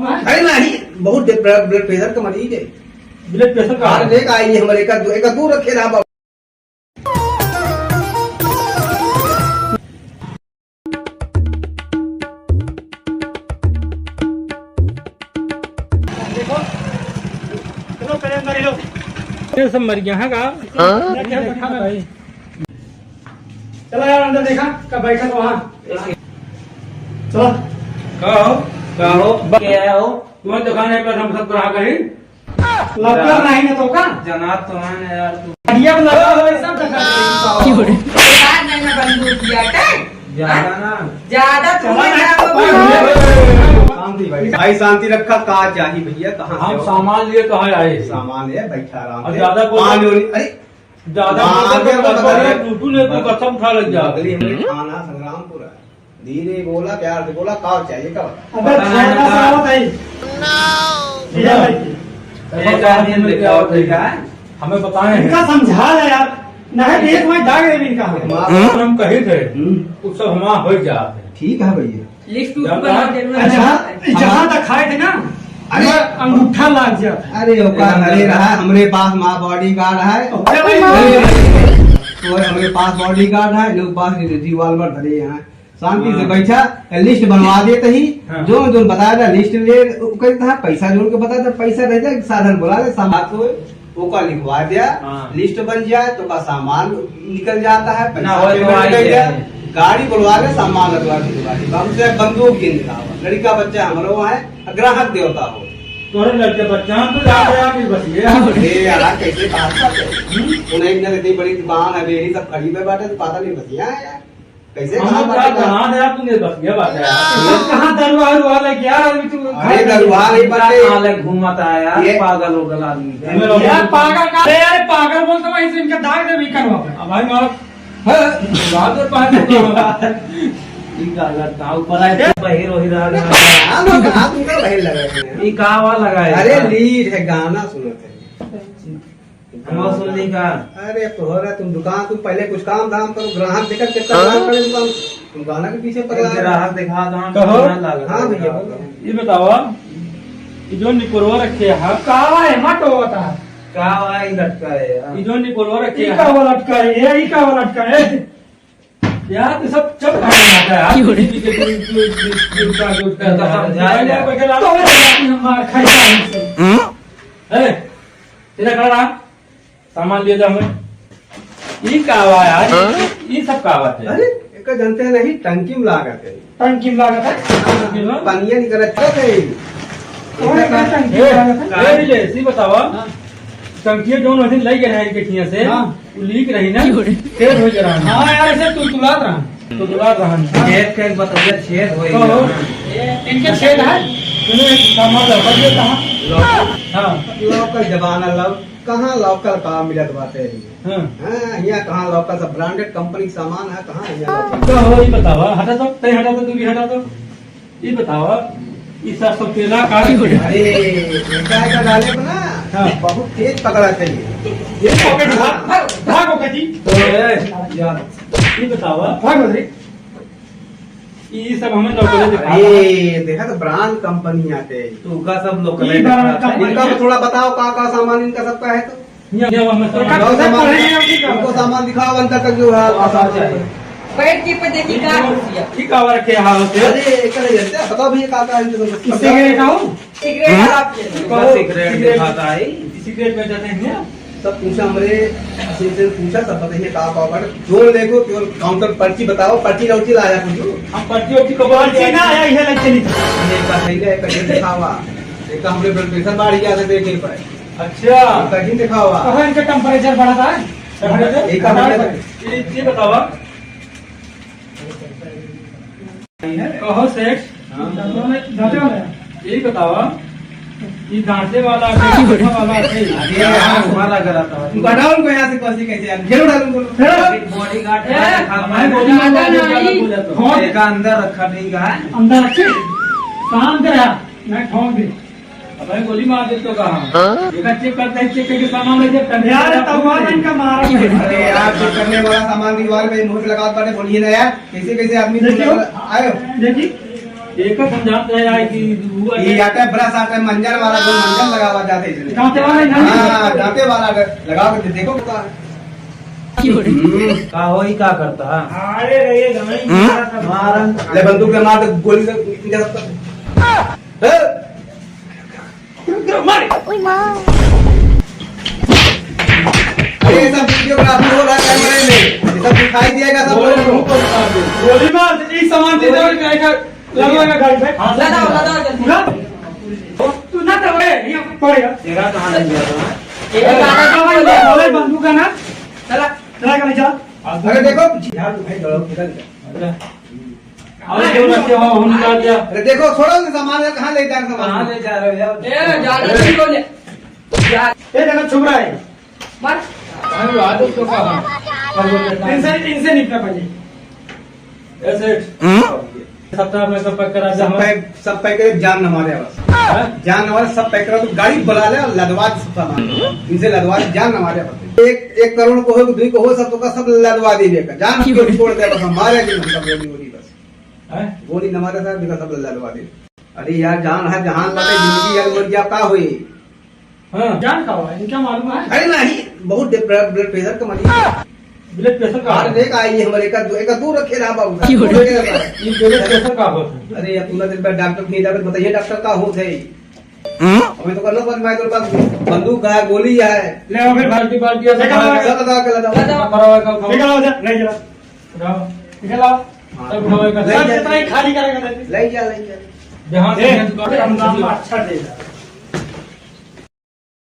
अरे नहीं, बहुत ब्लड प्रेशर का मरीज है। ब्लड प्रेशर का एक आई हमारे एक दूर रखे रहा बाबा। ये सब मर गया है का? चला यार अंदर देखा कब बैठा तो वहाँ। चलो कहो क्या हो तुम्हारी दुकान है पर हम सब ग्राहक है। लौका नहीं ना तो का जना तो है ना यार तू बढ़िया लगा हो सब दुकान नहीं ना बंदूक किया ज्यादा ना ज्यादा शांति भाई शांति रखा। कहा चाहिए भैया? कहाँ से हम हो? सामान लिए कहाँ आए? सामान है बैठा आराम और से। ज्यादा पानी वानी- अरे ज्यादा टूटू ने कोई कसम उठा लग जा। अगली हमारे थाना संग्रामपुर है। धीरे बोला प्यार से बोला। कहा चाहिए कब? अबे छोटा सा आवत है एक आदमी ने देखा और देखा है हमें बताए हैं। इनका समझा ले यार नहीं देख मैं दाग दे इनका हम कहे थे उस सब हमारा हो जाते। ठीक है भैया। लिस्ट जहाँ तक खाए थे ना अरे अंगूठा लाग जाता अरे अरे रहा हमरे पास माँ बॉडी गार्ड है। तो हमारे पास बॉडी गार्ड है। लोग पास रिवॉल्वर धरे हैं। शांति से बैठा लिस्ट बनवा देते ही जो जो बताया था लिस्ट ले कहता पैसा जोड़ के बताया था। पैसा रहता साधन बोला दे सामान वो का लिखवा दिया। लिस्ट बन जाए तो का सामान निकल जाता है। गाड़ी बुलवा के सामान लगवा के हमसे बंदूक गिन दिखावा। लड़का बच्चा हमारे वहाँ है ग्राहक देवता हो। तोरे लड़के बच्चा हम तो जा रहे हैं बस ये अरे यार कैसे बात करते उन्हें इतनी बड़ी दुकान है मेरी सब खड़ी पे बैठे तो पता नहीं बसिया है यार। कैसे हम क्या कहाँ है यार तुमने बस ये बात है कहाँ दरुआ हुआ लग यार अभी तू अरे दरुआ नहीं बटे घूमता है यार पागल हो गल आदमी यार पागल का अरे यार पागल बोलता वहीं से इनका दाग दे भी करवा अब भाई मार बात और ऊपर आए बहिर वहिर आ गया हाथ उनका बहन लगा ये कहाँ लगा है अरे लीड है गाना सुनते हम सुनने का अरे तोहरा तुम दुकान तुम पहले कुछ काम धाम करो। ग्राहक देखकर कितना काम करे तुम गाना के पीछे पगला ग्राहक दिखा कहो। हाँ भैया बोलो। ये बताओ ये जो निकोलवा रखे है कावा है मत होता है कहाँ है लटका है यार ये जो निकोलवा रखे ई का है वो लटका है ये ई का वो लटका है यार तो सब चप खाना आता है तो मार खाई है तेरा खड़ा रहा सामान ले जाओ हमें। ये कावा यार ये सब कावत है। अरे एक जानते हैं नहीं टंकी में लागत है। टंकी में लागत है पनिया नहीं करे थे टंकी में लागत है ए ले सी बतावा टंकिया जो नदी लई गए हैं केठिया से वो लीक रही ना तेज हो जा रहा हाँ यार ऐसे तू तुलात रहा तो दुला रहा छेद का एक बताइए छेद हो इनके छेद है तूने सामान रख दिया कहां? हां लोकल जमाना लव कहाँ लोकल काम मिलत बाटे। हां यहाँ कहाँ लोकल सब ब्रांडेड कंपनी सामान है। कहाँ यहाँ तो हो ये बतावा हटा दो तय हटा दो तू भी हटा दो। ये बतावा ये सब सब केला का अरे का डाले ना हाँ। बहुत तेज पकड़ा चाहिए। ये पॉकेट भागो कजी तो ये बतावा भागो रे ये सब हमें लोकल दिखा अरे देखा तो ब्रांड कंपनी आते तू का सब लोग ये ब्रांड कंपनी इनका तो थोड़ा बताओ का सामान इनका सबका है तो ये हम बताओ सामान इनको सामान दिखाओ अंदर तक जो है। बैठ के पे देखी का कुर्सियां ठीक आवा रखे हां होते अरे एक बताओ भैया का किससे गए का हूँ सिगरेट आप सिगरेट दिखाता है सिगरेट में जाते हैं सब पूछा हमारे असिस्टेंट पूछा सब बताइए का जो देखो केवल काउंटर पर्ची बताओ। पर्ची लौची लाया कुछ हम पर्ची उर्ची को पर्ची ना आया ये लग चली कहीं दिखावा एक हमरे ब्लड प्रेशर बढ़ गया था देखे पर अच्छा कहीं दिखावा कहाँ इनका टेम्परेचर बढ़ा था एक ये बतावा कहो सेठ ये बतावा ये गांठे वाला वाला हमारा गला था बढ़ाओ उनको यहाँ से कैसे कैसे यार घेरो डालूंगा बॉडी गार्ड है अंदर रखा नहीं का है अंदर रखे काम कर मैं ठोक दी अब गोली मार दे तो कहा चेक करते हैं चेक करके सामान ले जाते यार तब इनका मारा अरे यार चेक करने वाला सामान दीवार पे मुंह पे लगा कर बोलिए ना यार कैसे कैसे आदमी देखियो। आयो देखी एक हम जानते हैं यार कि वो ये आता है ब्रश आता है मंजन वाला जो मंजन लगा हुआ जाते हैं इसमें। दांते वाला इधर नहीं। हाँ दांते वाला लगा के देखो क्या है। का हो ही का करता है अरे ये गमई मारन ले बंदूक ले मार दे, गोली से मारे अरे ये सब वीडियोग्राफी हो रहा है कैमरे में, ये सब दिखाई दिएगा सब लोगों को। गोली मार एक सामान दे दो क्या लगवाएगा गाड़ी पे लगाओ जल्दी। तू ना तो ये पड़ेगा तेरा कहाँ लग गया था ये गाना बोले बंदूक है ना चला चला कर चला अरे देखो यार भाई दौड़ो निकल जा। और जो रखे हो हम निकाल दिया। अरे देखो छोड़ो ना सामान कहाँ ले जाए कहाँ सामान। ले जा रहे हो यार ए जाना नहीं को ले यार ये जगह छुप रहा है मर अरे आदत तो का इनसे निकला पहले ऐसे सप्ताह में सब पैक करा दे हमें। सब पैक करे जान न मारे बस, जान न मारे सब पैक करो तो गाड़ी बुला ले और लदवा दे सब सामान इनसे लदवा दे, जान न मारे बस। एक करोड़ को हो 2 को हो सब तो का सब लदवा दे जान क्यों छोड़ दे बस मारे कि हम सब गोली बस हैं? गोली न मारे सर देखो सब लदवा दे। अरे यार जान है जहान लगे जिंदगी यार मर गया का हुई। हाँ जान का हुआ है इनका मालूम है अरे नहीं बहुत ब्लड प्रेशर का मरीज ब्लड प्रेशर का हार्ट देख आई है हमारे एक दूर रखे रहा बाबू ये ब्लड प्रेशर का होता है। अरे यार पूरा दिन भर डॉक्टर नहीं जाकर बताइए डॉक्टर का हो थे हमें तो करना पड़ मैं तो पास बंदूक है गोली है ले आओ फिर बाल्टी बाल्टी ऐसे सब लगा के लगा निकल आओ जा ले जरा जाओ निकल आओ सब खवाएगा ले सब जा। जितना ही खाली करेगा ले जा जहाँ से कम दाम में अच्छा देगा